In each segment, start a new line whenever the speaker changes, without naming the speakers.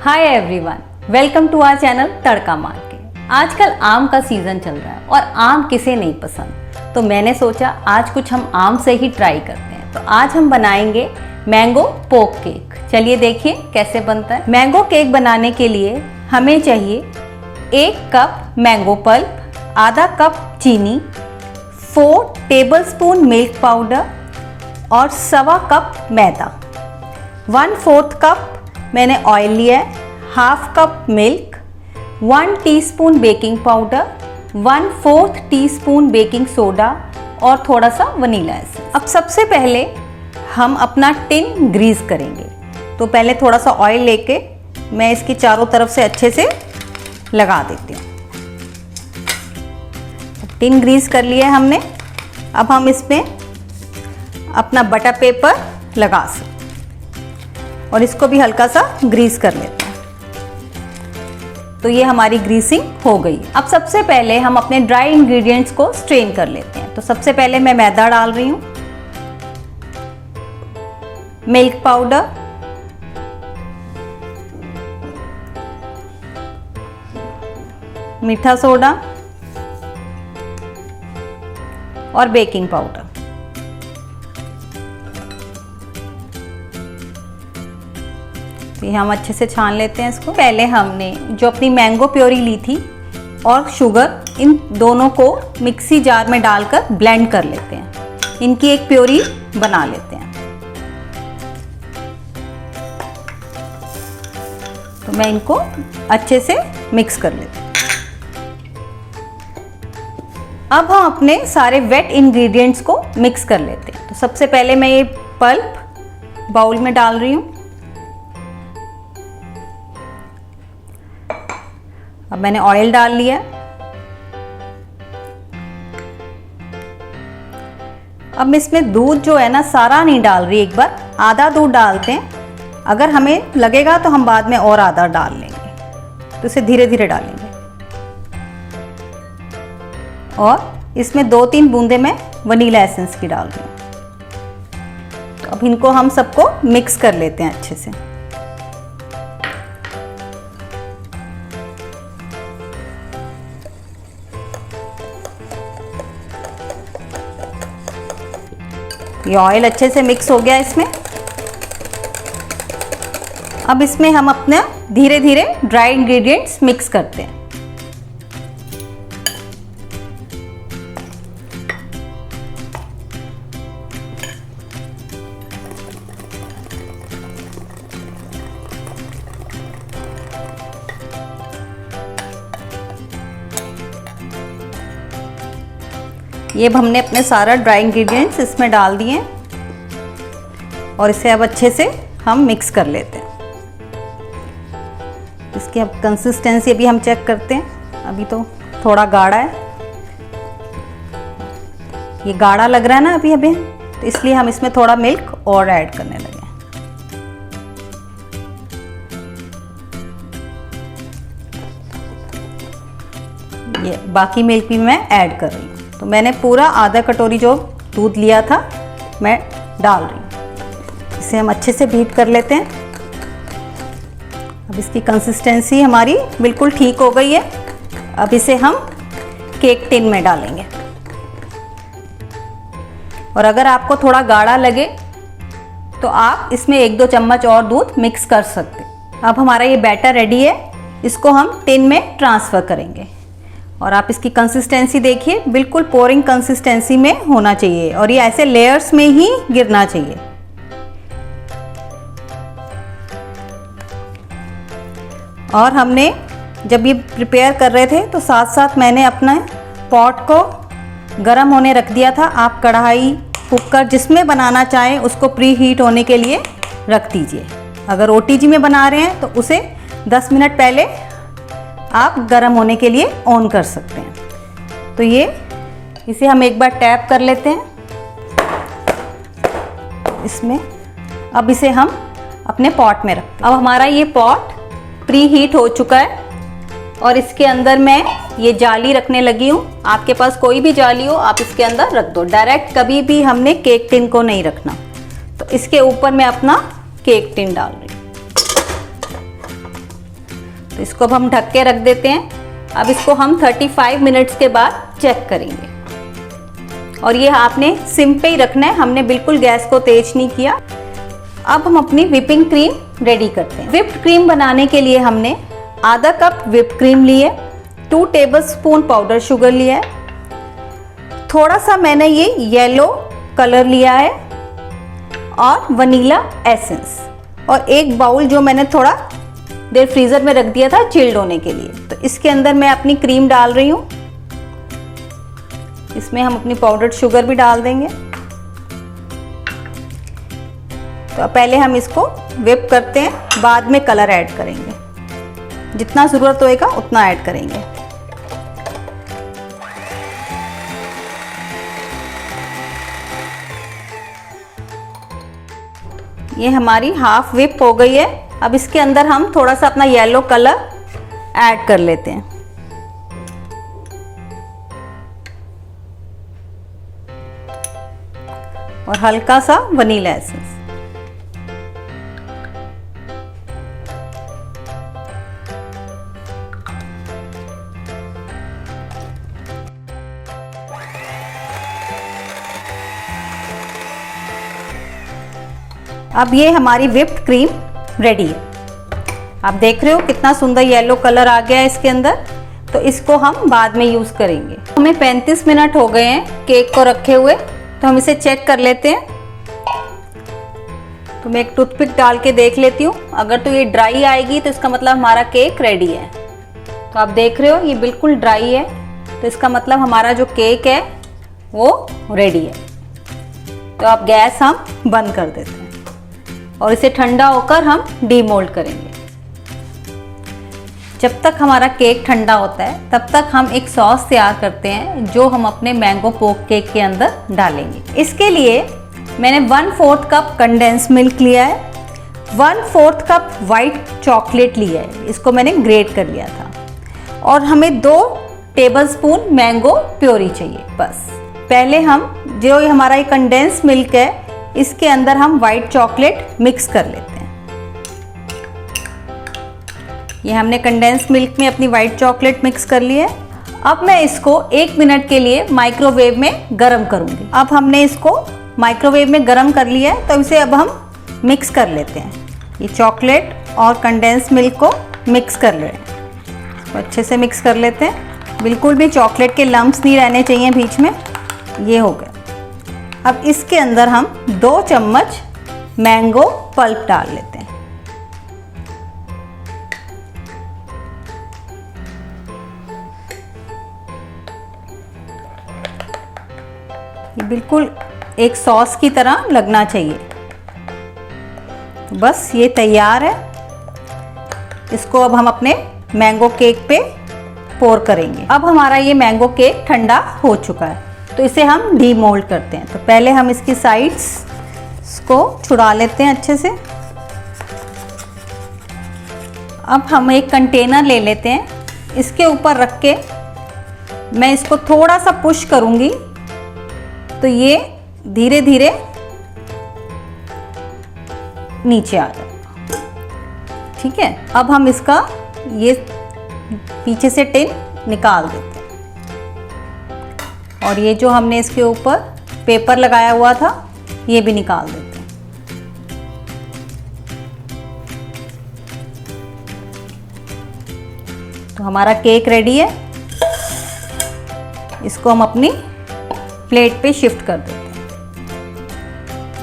Hi everyone, welcome to our channel Tadka Maar Ke. आजकल आम का सीजन चल रहा है और आम किसे नहीं पसंद, तो मैंने सोचा आज कुछ हम आम से ही ट्राई करते हैं। तो आज हम बनाएंगे मैंगो पोक केक। चलिए देखिए कैसे बनता है। मैंगो केक बनाने के लिए हमें चाहिए 1 कप मैंगो पल्प, आधा कप चीनी, 4 टेबलस्पून मिल्क पाउडर और 1.25 कप मैदा, 1/4 कप मैंने ऑयल लिया है, 1/2 cup milk, 1 teaspoon baking powder, 1/4 teaspoon baking soda और थोड़ा सा वनीला एसेंस। अब सबसे पहले हम अपना टिन ग्रीस करेंगे। तो पहले थोड़ा सा ऑयल लेके मैं इसकी चारों तरफ से अच्छे से लगा देती हूँ। टिन ग्रीस कर लिया है हमने। अब हम इसमें अपना बटर पेपर लगा सकते और इसको भी हल्का सा ग्रीस कर लेते हैं। तो ये हमारी ग्रीसिंग हो गई। अब सबसे पहले हम अपने ड्राई इंग्रेडिएंट्स को स्ट्रेन कर लेते हैं। तो सबसे पहले मैं मैदा डाल रही हूँ, मिल्क पाउडर, मीठा सोडा और बेकिंग पाउडर। ये हम अच्छे से छान लेते हैं इसको। पहले हमने जो अपनी मैंगो प्योरी ली थी और शुगर, इन दोनों को मिक्सी जार में डालकर ब्लेंड कर लेते हैं। इनकी एक प्योरी बना लेते हैं। तो मैं इनको अच्छे से मिक्स कर लेती हूँ। अब हम अपने सारे वेट इंग्रेडिएंट्स को मिक्स कर लेते हैं। तो सबसे पहले मैं ये पल्प बाउल में डाल रही हूँ। अब मैंने ऑयल डाल लिया। अब इसमें दूध जो है ना, सारा नहीं डाल रही, एक बार आधा दूध डालते हैं। अगर हमें लगेगा तो हम बाद में और आधा डाल लेंगे। तो इसे धीरे धीरे डालेंगे और इसमें 2-3 बूंदे मैं वनीला एसेंस की डाल रही हूँ। तो अब इनको हम सबको मिक्स कर लेते हैं अच्छे से। ये ऑयल अच्छे से मिक्स हो गया इसमें। अब इसमें हम अपने धीरे धीरे ड्राई इंग्रेडिएंट्स मिक्स करते हैं। ये अब हमने अपने सारा ड्राई इंग्रेडिएंट्स इसमें डाल दिए और इसे अब अच्छे से हम मिक्स कर लेते हैं। इसकी अब कंसिस्टेंसी अभी हम चेक करते हैं। अभी तो थोड़ा गाढ़ा है, ये गाढ़ा लग रहा है ना अभी तो इसलिए हम इसमें थोड़ा मिल्क और ऐड करने लगे हैं। ये बाकी मिल्क भी मैं ऐड कर रही हूँ। तो मैंने पूरा आधा कटोरी जो दूध लिया था मैं डाल रही हूँ। इसे हम अच्छे से बीट कर लेते हैं। अब इसकी कंसिस्टेंसी हमारी बिल्कुल ठीक हो गई है। अब इसे हम केक टिन में डालेंगे और अगर आपको थोड़ा गाढ़ा लगे तो आप इसमें 1-2 चम्मच और दूध मिक्स कर सकते हैं। अब हमारा ये बैटर रेडी है, इसको हम टिन में ट्रांसफ़र करेंगे। और आप इसकी कंसिस्टेंसी देखिए, बिल्कुल पोरिंग कंसिस्टेंसी में होना चाहिए और ये ऐसे लेयर्स में ही गिरना चाहिए। और हमने जब ये प्रिपेयर कर रहे थे तो साथ साथ मैंने अपना पॉट को गरम होने रख दिया था। आप कढ़ाई, कुकर जिसमें बनाना चाहें उसको प्री हीट होने के लिए रख दीजिए। अगर ओटीजी में बना रहे हैं तो उसे 10 मिनट पहले आप गरम होने के लिए ऑन कर सकते हैं। तो इसे हम एक बार टैप कर लेते हैं इसमें। अब इसे हम अपने पॉट में रखते हैं। अब हमारा ये पॉट प्री हीट हो चुका है और इसके अंदर मैं ये जाली रखने लगी हूँ। आपके पास कोई भी जाली हो आप इसके अंदर रख दो। डायरेक्ट कभी भी हमने केक टिन को नहीं रखना। तो इसके ऊपर मैं अपना केक टिन डाल रही हूँ। तो इसको अब हम ढक के रख देते हैं। अब इसको हम 35 मिनट्स के बाद चेक करेंगे। और ये आपने सिम पे ही रखना है, हमने बिल्कुल गैस को तेज नहीं किया। अब हम अपनी व्हिपिंग क्रीम रेडी करते हैं। व्हिप्ड क्रीम बनाने के लिए हमने आधा कप व्हिप्ड क्रीम लिए, 2 टेबलस्पून पाउडर शुगर लिया है, थोड़ा सा मैंने ये येलो कलर लिया है और वनीला एसेंस, और 1 बाउल जो मैंने थोड़ा देर फ्रीजर में रख दिया था चिल्ड होने के लिए। तो इसके अंदर मैं अपनी क्रीम डाल रही हूँ। इसमें हम अपनी पाउडर्ड शुगर भी डाल देंगे। तो पहले हम इसको व्हिप करते हैं, बाद में कलर ऐड करेंगे। जितना ज़रूरत होएगा उतना ऐड करेंगे। ये हमारी हाफ व्हिप हो गई है। अब इसके अंदर हम थोड़ा सा अपना येलो कलर ऐड कर लेते हैं। और हल्का सा वनीला एसेंस। अब ये हमारी व्हिप्ड क्रीम रेडी है। आप देख रहे हो कितना सुंदर येलो कलर आ गया है इसके अंदर। तो इसको हम बाद में यूज़ करेंगे। हमें 35 मिनट हो गए हैं केक को रखे हुए, तो हम इसे चेक कर लेते हैं। तो मैं एक टूथपिक डाल के देख लेती हूँ। अगर तो ये ड्राई आएगी तो इसका मतलब हमारा केक रेडी है। तो आप देख रहे हो ये बिल्कुल ड्राई है, तो इसका मतलब हमारा जो केक है वो रेडी है। तो अब गैस हम बंद कर देते हैं और इसे ठंडा होकर हम डीमोल्ड करेंगे। जब तक हमारा केक ठंडा होता है तब तक हम एक सॉस तैयार करते हैं जो हम अपने मैंगो पोक केक के अंदर डालेंगे। इसके लिए मैंने 1/4 कप कंडेंस मिल्क लिया है, 1/4 कप वाइट चॉकलेट लिया है, इसको मैंने ग्रेट कर लिया था, और हमें 2 टेबलस्पून मैंगो प्योरी चाहिए बस। पहले हम जो हमारा ये कंडेंस मिल्क है इसके अंदर हम वाइट चॉकलेट मिक्स कर लेते हैं। ये हमने कंडेंस मिल्क में अपनी वाइट चॉकलेट मिक्स कर ली है। अब मैं इसको 1 मिनट के लिए माइक्रोवेव में गरम करूंगी। अब हमने इसको माइक्रोवेव में गरम कर लिया है, तो इसे अब हम मिक्स कर लेते हैं। ये चॉकलेट और कंडेंस मिल्क को मिक्स कर ले रहे हैं, तो अच्छे से मिक्स कर लेते हैं। बिल्कुल भी चॉकलेट के लम्प्स नहीं रहने चाहिए बीच में। ये हो गया। अब इसके अंदर हम 2 चम्मच मैंगो पल्प डाल लेते हैं। ये बिल्कुल एक सॉस की तरह लगना चाहिए। बस ये तैयार है। इसको अब हम अपने मैंगो केक पे पोर करेंगे। अब हमारा ये मैंगो केक ठंडा हो चुका है, तो इसे हम डीमोल्ड करते हैं। तो पहले हम इसकी साइड्स को छुड़ा लेते हैं अच्छे से। अब हम एक कंटेनर ले लेते हैं, इसके ऊपर रख के मैं इसको थोड़ा सा पुश करूंगी तो ये धीरे धीरे नीचे आ जाएगा। ठीक है, अब हम इसका ये पीछे से टिन निकाल देते हैं, और ये जो हमने इसके ऊपर पेपर लगाया हुआ था ये भी निकाल देते हैं। तो हमारा केक रेडी है। इसको हम अपनी प्लेट पे शिफ्ट कर देते हैं।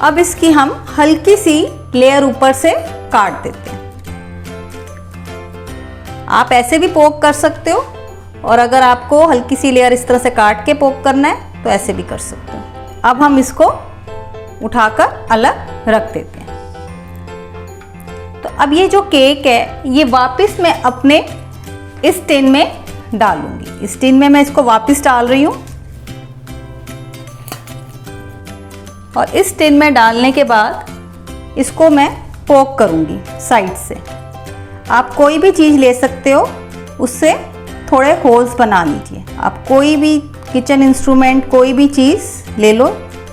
अब इसकी हम हल्की सी लेयर ऊपर से काट देते हैं। आप ऐसे भी पोक कर सकते हो, और अगर आपको हल्की सी लेयर इस तरह से काट के पोक करना है तो ऐसे भी कर सकते हो। अब हम इसको उठाकर अलग रख देते हैं। तो अब ये जो केक है ये वापस मैं अपने इस टिन में डालूंगी। इस टिन में मैं इसको वापस डाल रही हूँ, और इस टिन में डालने के बाद इसको मैं पोक करूंगी साइड से। आप कोई भी चीज़ ले सकते हो, उससे थोड़े होल्स बना लीजिए। आप कोई भी किचन इंस्ट्रूमेंट, कोई भी चीज़ ले लो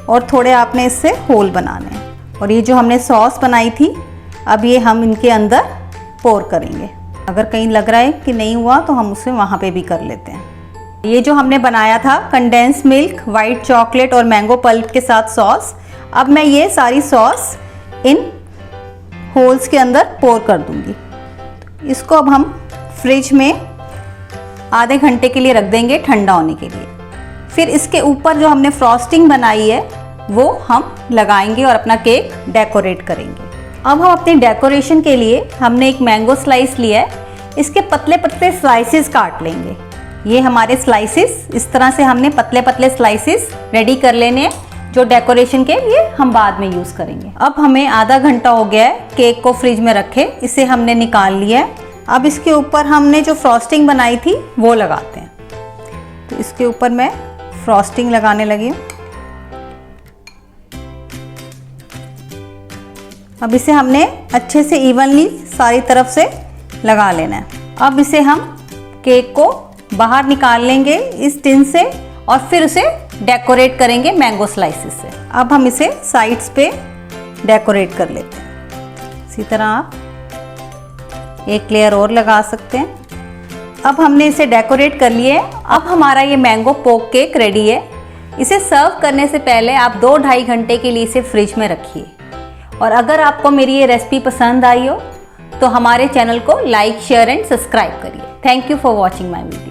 और थोड़े आपने इससे होल बनाने हैं। और ये जो हमने सॉस बनाई थी अब ये हम इनके अंदर पोर करेंगे। अगर कहीं लग रहा है कि नहीं हुआ तो हम उसे वहाँ पे भी कर लेते हैं। ये जो हमने बनाया था कंडेंस मिल्क, वाइट चॉकलेट और मैंगो पल्प के साथ सॉस, अब मैं ये सारी सॉस इन होल्स के अंदर पोर कर दूंगी। इसको अब हम फ्रिज में आधे घंटे के लिए रख देंगे ठंडा होने के लिए। फिर इसके ऊपर जो हमने फ्रॉस्टिंग बनाई है वो हम लगाएंगे और अपना केक डेकोरेट करेंगे। अब हम अपने डेकोरेशन के लिए हमने एक मैंगो स्लाइस लिया है, इसके पतले पतले स्लाइसेस काट लेंगे। ये हमारे स्लाइसेस, इस तरह से हमने पतले पतले स्लाइसेस रेडी कर लेने हैं जो डेकोरेशन के लिए हम बाद में यूज़ करेंगे। अब हमें आधा घंटा हो गया है केक को फ्रिज में रखे, इसे हमने निकाल लिया है। अब इसके ऊपर हमने जो फ्रॉस्टिंग बनाई थी वो लगाते हैं। तो इसके ऊपर मैं फ्रॉस्टिंग लगाने लगी हूँ। अब इसे हमने अच्छे से इवनली सारी तरफ से लगा लेना है। अब इसे हम केक को बाहर निकाल लेंगे इस टिन से और फिर उसे डेकोरेट करेंगे मैंगो स्लाइसेस से। अब हम इसे साइड्स पे डेकोरेट कर लेते हैं। इसी तरह आप एक लेयर और लगा सकते हैं। अब हमने इसे डेकोरेट कर लिए। अब हमारा ये मैंगो पोक केक रेडी है। इसे सर्व करने से पहले आप 2-2.5 घंटे के लिए इसे फ्रिज में रखिए। और अगर आपको मेरी ये रेसिपी पसंद आई हो तो हमारे चैनल को लाइक, शेयर एंड सब्सक्राइब करिए। Thank you for watching my video.